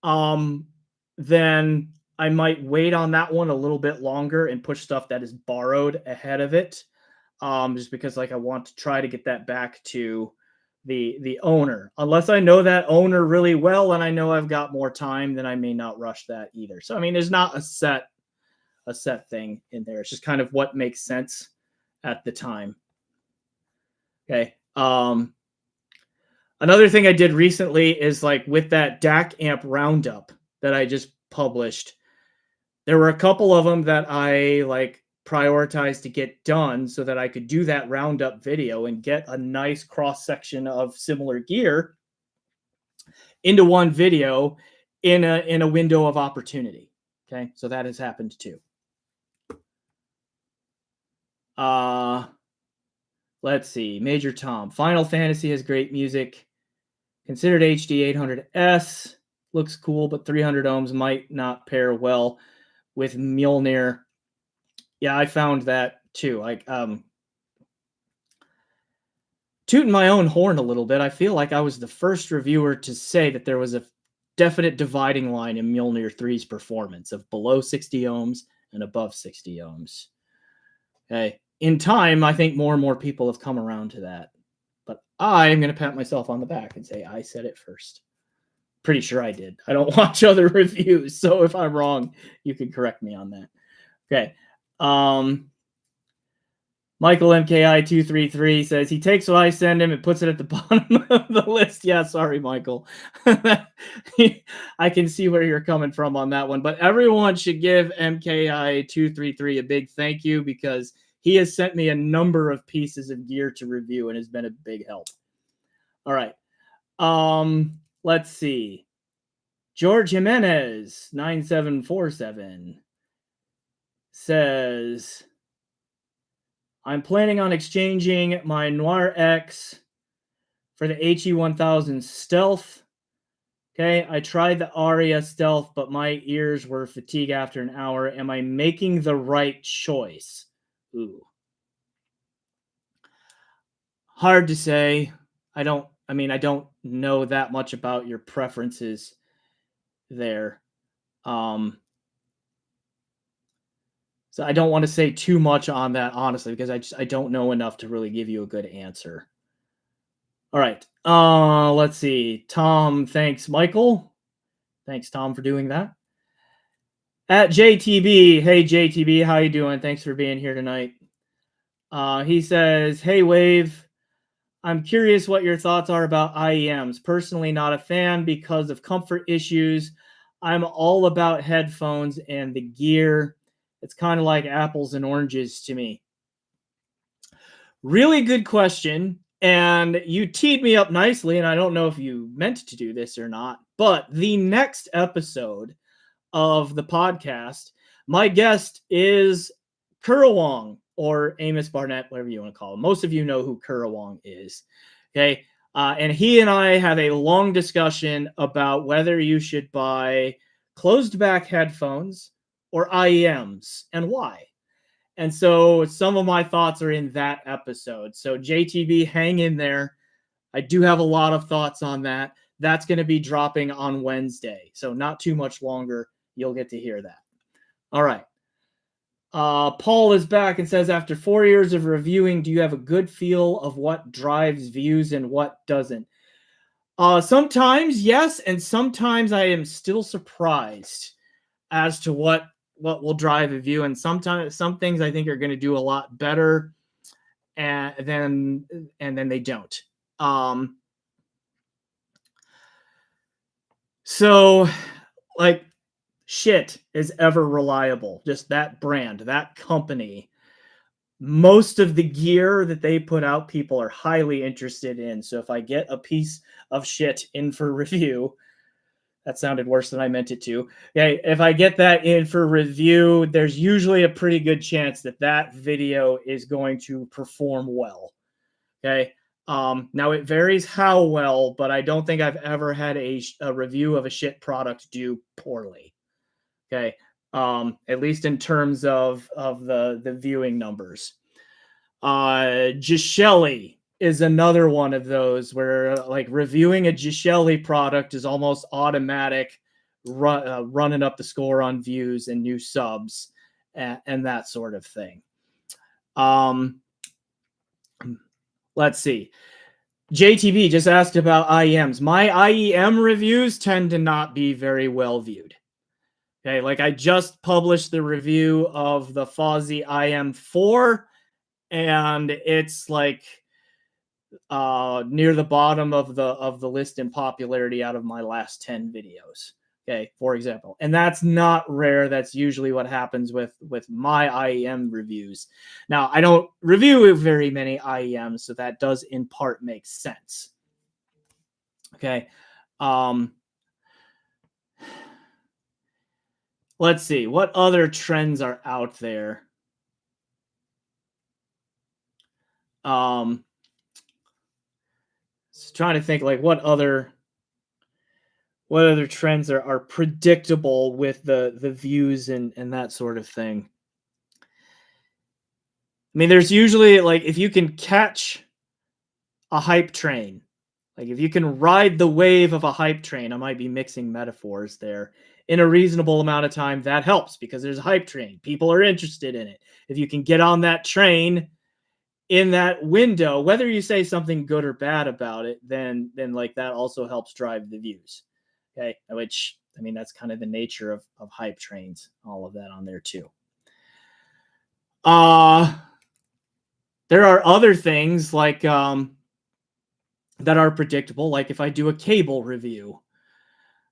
then I might wait on that one a little bit longer and push stuff that is borrowed ahead of it, just because like I want to try to get that back to the owner. Unless I know that owner really well and I know I've got more time, then I may not rush that either. So I mean, there's not a set thing in there. It's just kind of what makes sense at the time. Okay. Another thing I did recently is like with that DAC amp roundup that I just published, there were a couple of them that I like prioritized to get done so that I could do that roundup video and get a nice cross section of similar gear into one video in a window of opportunity. Okay. So that has happened too. Let's see. Major Tom. Final Fantasy has great music. Considered HD 800S. Looks cool, but 300 ohms might not pair well with Mjolnir. Yeah, I found that too. Like, tooting my own horn a little bit, I feel like I was the first reviewer to say that there was a definite dividing line in Mjolnir 3's performance of below 60 ohms and above 60 ohms. Okay. In time, I think more and more people have come around to that. But I'm going to pat myself on the back and say I said it first. Pretty sure I did. I don't watch other reviews, so if I'm wrong, you can correct me on that. Okay. Michael MKI233 says he takes what I send him and puts it at the bottom of the list. Yeah, sorry, Michael. I can see where you're coming from on that one, but everyone should give MKI233 a big thank you because he has sent me a number of pieces of gear to review and has been a big help. All right. Let's see. George Jimenez 9747 says, I'm planning on exchanging my Noir X for the HE1000 Stealth. Okay, I tried the Aria Stealth, but my ears were fatigued after an hour. Am I making the right choice? Ooh. Hard to say. I don't know that much about your preferences there. So I don't want to say too much on that, honestly, because I don't know enough to really give you a good answer. All right. Let's see. Tom, thanks, Michael. Thanks, Tom, for doing that. At JTB, hey JTB, how you doing? Thanks for being here tonight. He says, hey Wave, I'm curious what your thoughts are about IEMs. Personally, not a fan because of comfort issues. I'm all about headphones and the gear. It's kind of like apples and oranges to me. Really good question. And you teed me up nicely, and I don't know if you meant to do this or not, but the next episode of the podcast, my guest is Kurawong, or Amos Barnett, whatever you want to call him. Most of you know who Kurawong is. Okay. And he and I have a long discussion about whether you should buy closed back headphones or IEMs and why. And so some of my thoughts are in that episode. So JTB, hang in there. I do have a lot of thoughts on that. That's going to be dropping on Wednesday. So not too much longer. You'll get to hear that. All right. Paul is back and says, after 4 years of reviewing, do you have a good feel of what drives views and what doesn't? Sometimes yes, and sometimes I am still surprised as to what what will drive a view. And sometimes some things I think are going to do a lot better, and then they don't. So like shit is ever reliable. Just that brand, that company. Most of the gear that they put out, people are highly interested in. So if I get a piece of shit in for review, that sounded worse than I meant it to. Yeah, if I get that in for review, there's usually a pretty good chance that that video is going to perform well. Okay. Now it varies how well, but I don't think I've ever had a review of a shit product do poorly. Okay. At least in terms of the viewing numbers. Gishelli is another one of those where like reviewing a Gishelli product is almost automatic, running up the score on views and new subs and that sort of thing. Let's see. JTB just asked about IEMs. My IEM reviews tend to not be very well viewed. Okay, like I just published the review of the Fozzy IM4, and it's like near the bottom of the list in popularity out of my last 10 videos. Okay, for example. And that's not rare. That's usually what happens with my IEM reviews. Now, I don't review very many IEMs, so that does in part make sense. Okay. Let's see. What other trends are out there? Just trying to think like what other trends are predictable with the views and that sort of thing. I mean, there's usually like if you can catch a hype train, like if you can ride the wave of a hype train, I might be mixing metaphors there, in a reasonable amount of time, that helps because there's a hype train. People are interested in it. If you can get on that train in that window, whether you say something good or bad about it, then like that also helps drive the views. Okay, which I mean that's kind of the nature of hype trains, all of that on there too. There are other things like that are predictable, like if I do a cable review,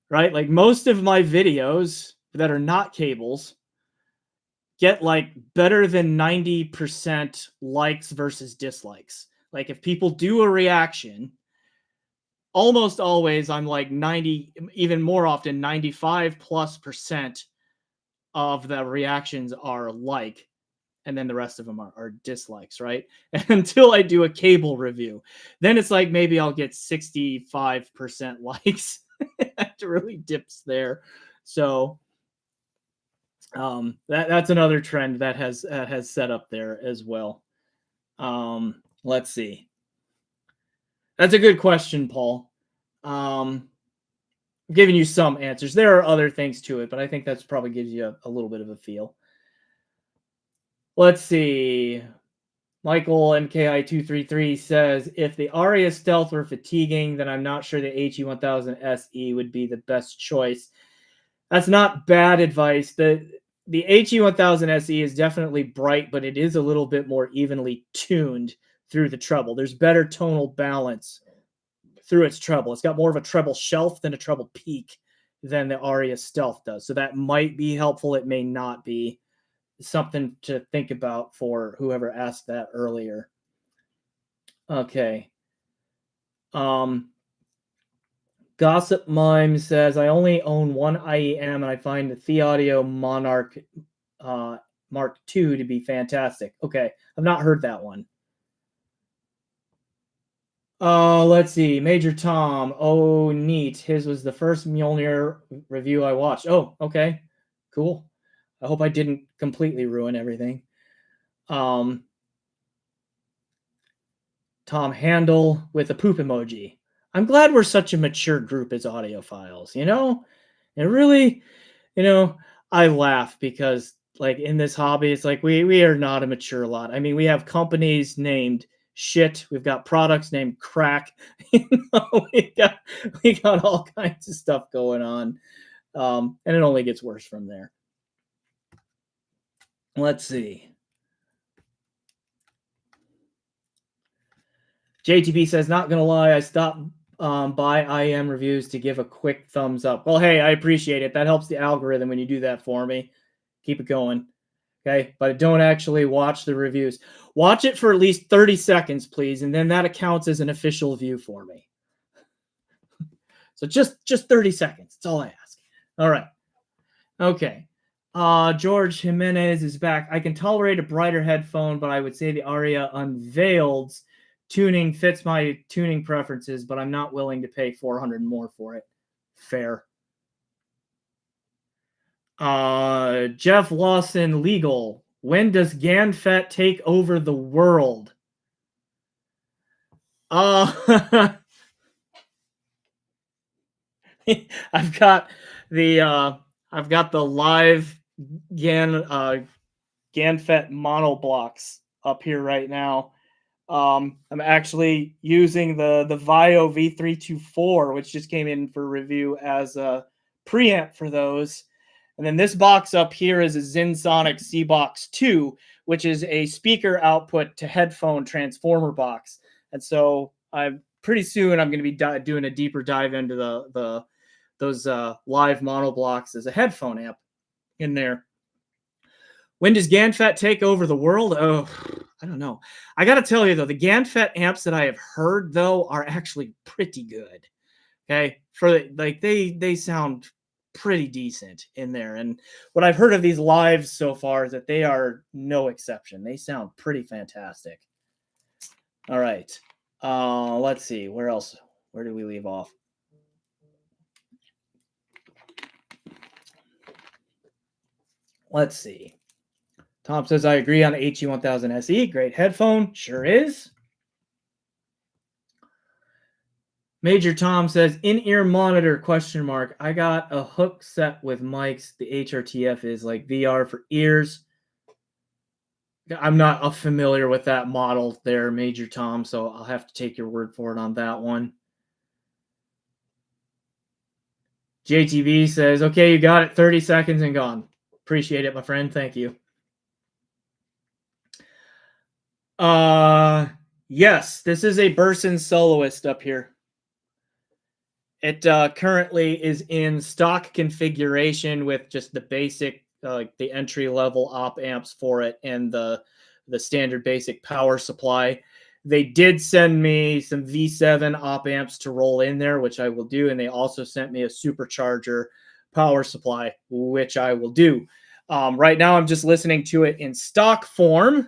right? Like most of my videos that are not cables get like better than 90% likes versus dislikes. Like if people do a reaction, almost always I'm like 90, even more often 95+% of the reactions are like, and then the rest of them are dislikes, right? Until I do a cable review, then it's like maybe I'll get 65% likes. It really dips there. So that's another trend that has set up there as well. Let's see. That's a good question, Paul. I'm giving you some answers. There are other things to it, but I think that's probably gives you a little bit of a feel. Let's see. Michael MKI233 says, if the Aria Stealth were fatiguing, then I'm not sure the HE1000 SE would be the best choice. That's not bad advice. The HE1000 SE is definitely bright, but it is a little bit more evenly tuned through the treble. There's better tonal balance through its treble. It's got more of a treble shelf than a treble peak than the Aria Stealth does. So that might be helpful. It may not be. Something to think about for whoever asked that earlier. Okay. Gossip Mime says, I only own one IEM and I find the Theaudio Monarch Mark II to be fantastic. Okay, I've not heard that one. Let's see. Major Tom. Oh, neat. His was the first Mjolnir review I watched. Oh, okay. Cool. I hope I didn't completely ruin everything. Tom Handel with a poop emoji. I'm glad we're such a mature group as audiophiles, you know? And really, you know, I laugh because like in this hobby, it's like we are not a mature lot. I mean, we have companies named shit, we've got products named crack, you know, we got all kinds of stuff going on. And it only gets worse from there. Let's see. JTB says, not going to lie, I stopped by IM reviews to give a quick thumbs up. Well, hey, I appreciate it. That helps the algorithm when you do that for me. Keep it going. Okay, but don't actually watch the reviews. Watch it for at least 30 seconds, please, and then that counts as an official view for me. So just 30 seconds. That's all I ask. All right. Okay. George Jimenez is back. I can tolerate a brighter headphone, but I would say the Aria Unveiled tuning fits my tuning preferences, but I'm not willing to pay $400 more for it. Fair. Jeff Lawson Legal. When does GANFET take over the world? I've got the live GANFET mono blocks up here right now. I'm actually using the Vio V324, which just came in for review as a preamp for those. And then this box up here is a ZenSonic C-Box 2, which is a speaker output to headphone transformer box. And so pretty soon I'm going to be doing a deeper dive into those live mono blocks as a headphone amp in there. When does GANFET take over the world? Oh, I don't know. I got to tell you, though, the GANFET amps that I have heard, though, are actually pretty good. Okay? They sound pretty decent in there. And what I've heard of these lives so far is that they are no exception. They sound pretty fantastic. All right. Let's see. Where else? Where did we leave off? Let's see. Tom says, I agree on HE1000 SE. Great headphone. Sure is. Major Tom says, in-ear monitor, question mark. I got a hook set with mics. The HRTF is like VR for ears. I'm not familiar with that model there, Major Tom, so I'll have to take your word for it on that one. JTV says, okay, you got it. 30 seconds and gone. Appreciate it, my friend. Thank you. Yes, this is a Burson Soloist up here. It currently is in stock configuration with just the basic, the entry-level op amps for it and the standard basic power supply. They did send me some V7 op amps to roll in there, which I will do, and they also sent me a supercharger power supply, which I will do. Right now, I'm just listening to it in stock form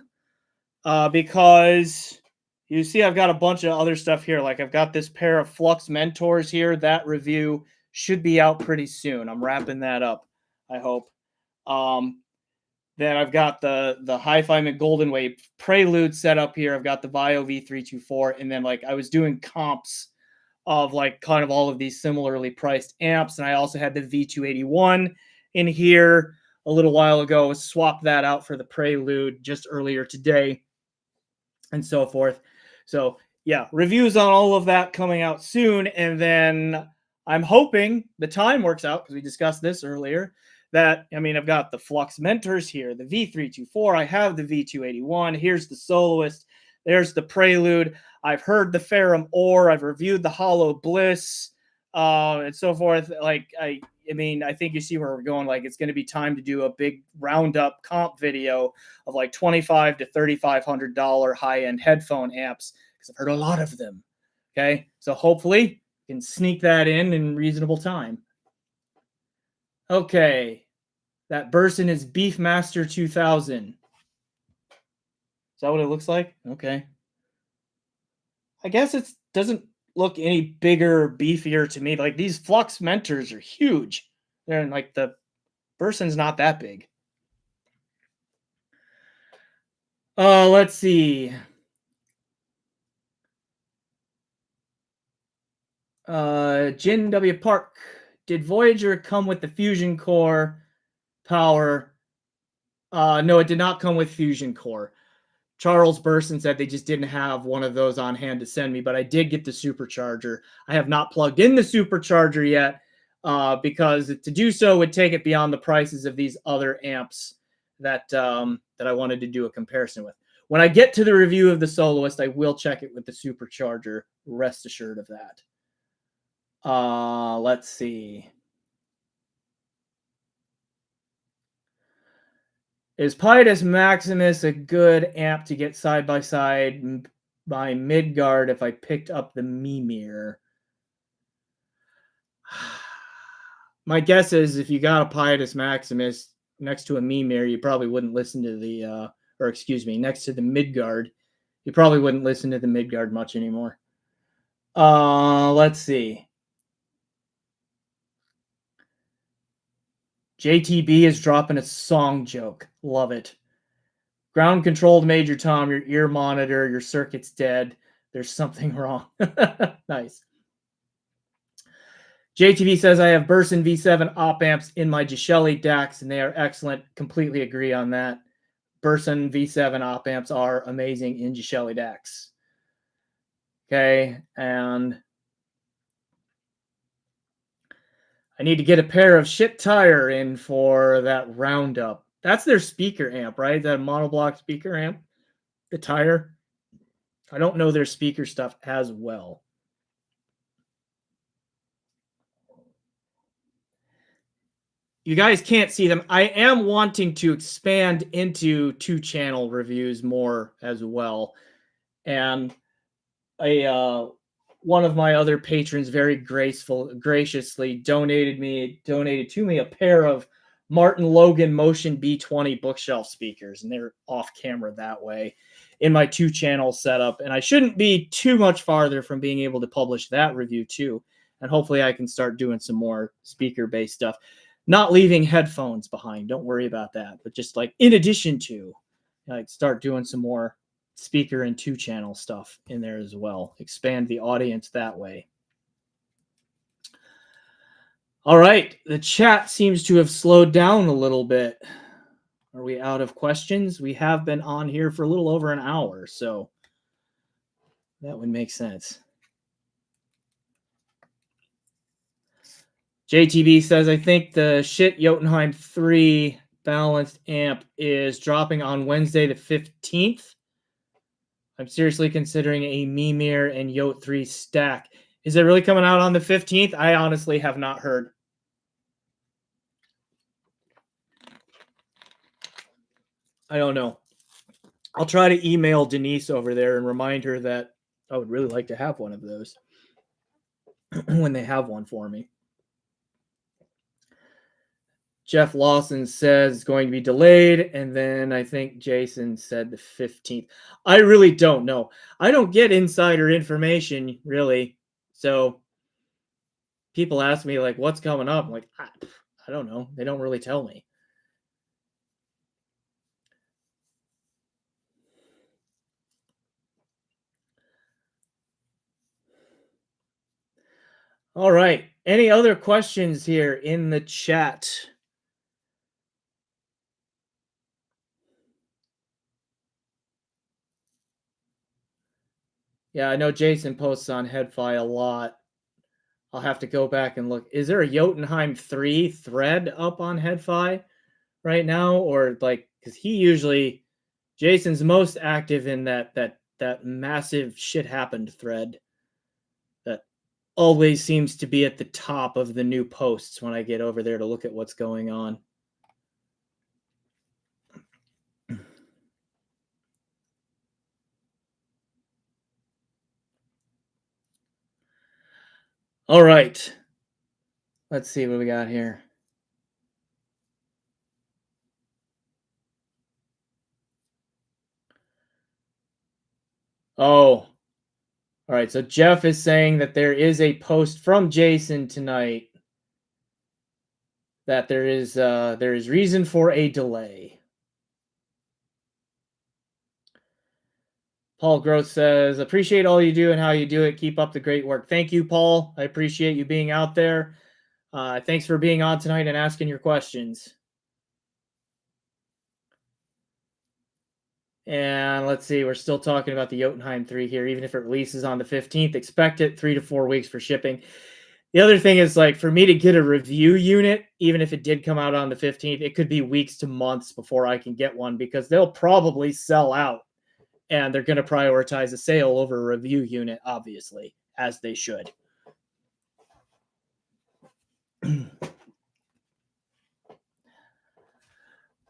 because you see I've got a bunch of other stuff here. Like I've got this pair of Flux Mentors here. That review should be out pretty soon. I'm wrapping that up, I hope. Then I've got the Hi-Fi McGolden Wave Prelude set up here. I've got the Vio V324. And then like I was doing comps of like kind of all of these similarly priced amps. And I also had the V281 in here a little while ago. Swapped that out for the Prelude just earlier today and so forth. So yeah, reviews on all of that coming out soon. And then I'm hoping the time works out, because we discussed this earlier, that, I mean, I've got the Flux Mentors here, the V324, I have the V281, here's the Soloist, there's the Prelude, I've heard the Ferrum Ore, I've reviewed the Hollow Bliss, and so forth. Like, I mean, I think you see where we're going. Like, it's going to be time to do a big roundup comp video of like $2,500 to $3,500 high-end headphone amps, because I've heard a lot of them. Okay, so hopefully you can sneak that in reasonable time. Okay, that Burson is Beefmaster 2000. Is that what it looks like? Okay. I guess it doesn't look any bigger, beefier to me. Like, these Flux Mentors are huge. They're like, the Burson's not that big. Let's see. Jin W. Park. Did Voyager come with the Fusion Core power? No, it did not come with Fusion Core. Charles Burson said they just didn't have one of those on hand to send me, but I did get the supercharger. I have not plugged in the supercharger yet, because to do so would take it beyond the prices of these other amps that that I wanted to do a comparison with. When I get to the review of the Soloist, I will check it with the supercharger. Rest assured of that. Let's see. Is Pietus Maximus a good amp to get side by side by Midgard if I picked up the Mimir? My guess is if you got a Pietus Maximus next to a Mimir, you probably wouldn't listen to the, or excuse me, next to the Midgard, you probably wouldn't listen to the Midgard much anymore. Let's see. JTB is dropping a song joke. Love it. Ground controlled Major Tom, your ear monitor, your circuit's dead. There's something wrong. Nice. JTB says, I have Burson V7 op amps in my Gishelli DACs, and they are excellent. Completely agree on that. Burson V7 op amps are amazing in Gishelli DACs. Okay, and I need to get a pair of shit tire in for that Roundup. That's their speaker amp, right? That monoblock speaker amp, the tire. I don't know their speaker stuff as well. You guys can't see them. I am wanting to expand into 2-channel reviews more as well. And one of my other patrons very graciously donated to me a pair of Martin Logan Motion B20 bookshelf speakers, and they're off camera that way in my 2-channel setup. And I shouldn't be too much farther from being able to publish that review too. And hopefully I can start doing some more speaker-based stuff. Not leaving headphones behind. Don't worry about that. But just like in addition to, like, start doing some more speaker and 2-channel stuff in there as well. Expand the audience that way. All right. The chat seems to have slowed down a little bit. Are we out of questions? We have been on here for a little over an hour, so that would make sense. JTB says, I think the shit Jotunheim 3 balanced amp is dropping on Wednesday the 15th. I'm seriously considering a Mimir and E03 stack. Is it really coming out on the 15th? I honestly have not heard. I don't know. I'll try to email Denise over there and remind her that I would really like to have one of those when they have one for me. Jeff Lawson says it's going to be delayed, and then I think Jason said the 15th. I really don't know. I don't get insider information, really. So people ask me, like, what's coming up? I'm like, I don't know. They don't really tell me. All right. Any other questions here in the chat? Yeah, I know Jason posts on HeadFi a lot. I'll have to go back and look. Is there a Jotunheim 3 thread up on HeadFi right now? Or like, because he usually, Jason's most active in that massive shit happened thread that always seems to be at the top of the new posts when I get over there to look at what's going on. All right. Let's see what we got here. Oh, all right. So Jeff is saying that there is a post from Jason tonight that there is reason for a delay. Paul Groth says, appreciate all you do and how you do it. Keep up the great work. Thank you, Paul. I appreciate you being out there. Thanks for being on tonight and asking your questions. And let's see, we're still talking about the Jotunheim 3 here. Even if it releases on the 15th, expect it 3 to 4 weeks for shipping. The other thing is, like, for me to get a review unit, even if it did come out on the 15th, it could be weeks to months before I can get one because they'll probably sell out and they're going to prioritize a sale over a review unit, obviously, as they should.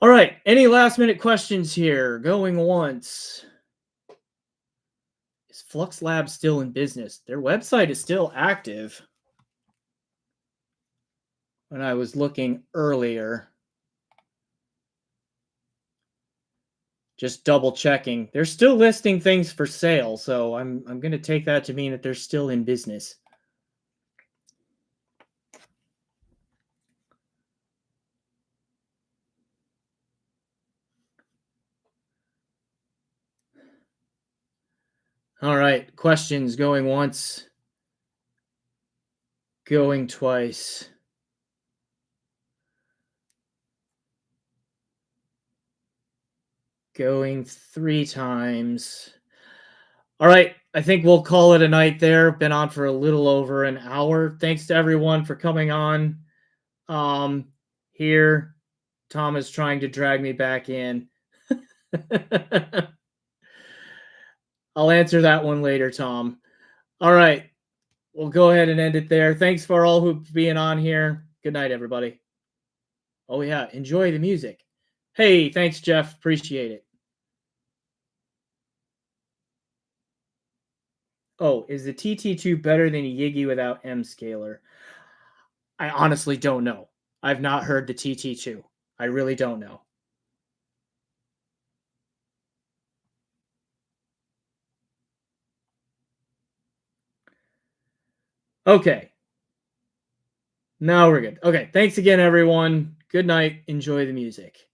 All right. Any last minute questions here? Going once. Is Flux Lab still in business? Their website is still active. When I was looking earlier, just double checking. They're still listing things for sale, so I'm going to take that to mean that they're still in business. All right, questions going once, going twice. Going 3 times. All right, I think we'll call it a night there. Been on for a little over an hour. Thanks to everyone for coming on. Here, Tom is trying to drag me back in. I'll answer that one later, Tom. All right, we'll go ahead and end it there. Thanks for all who being on here. Good night, everybody. Oh yeah, enjoy the music. Hey, thanks, Jeff. Appreciate it. Oh, is the TT2 better than a Yigi without M scaler? I honestly don't know. I've not heard the TT2. I really don't know. Okay. Now we're good. Okay. Thanks again, everyone. Good night. Enjoy the music.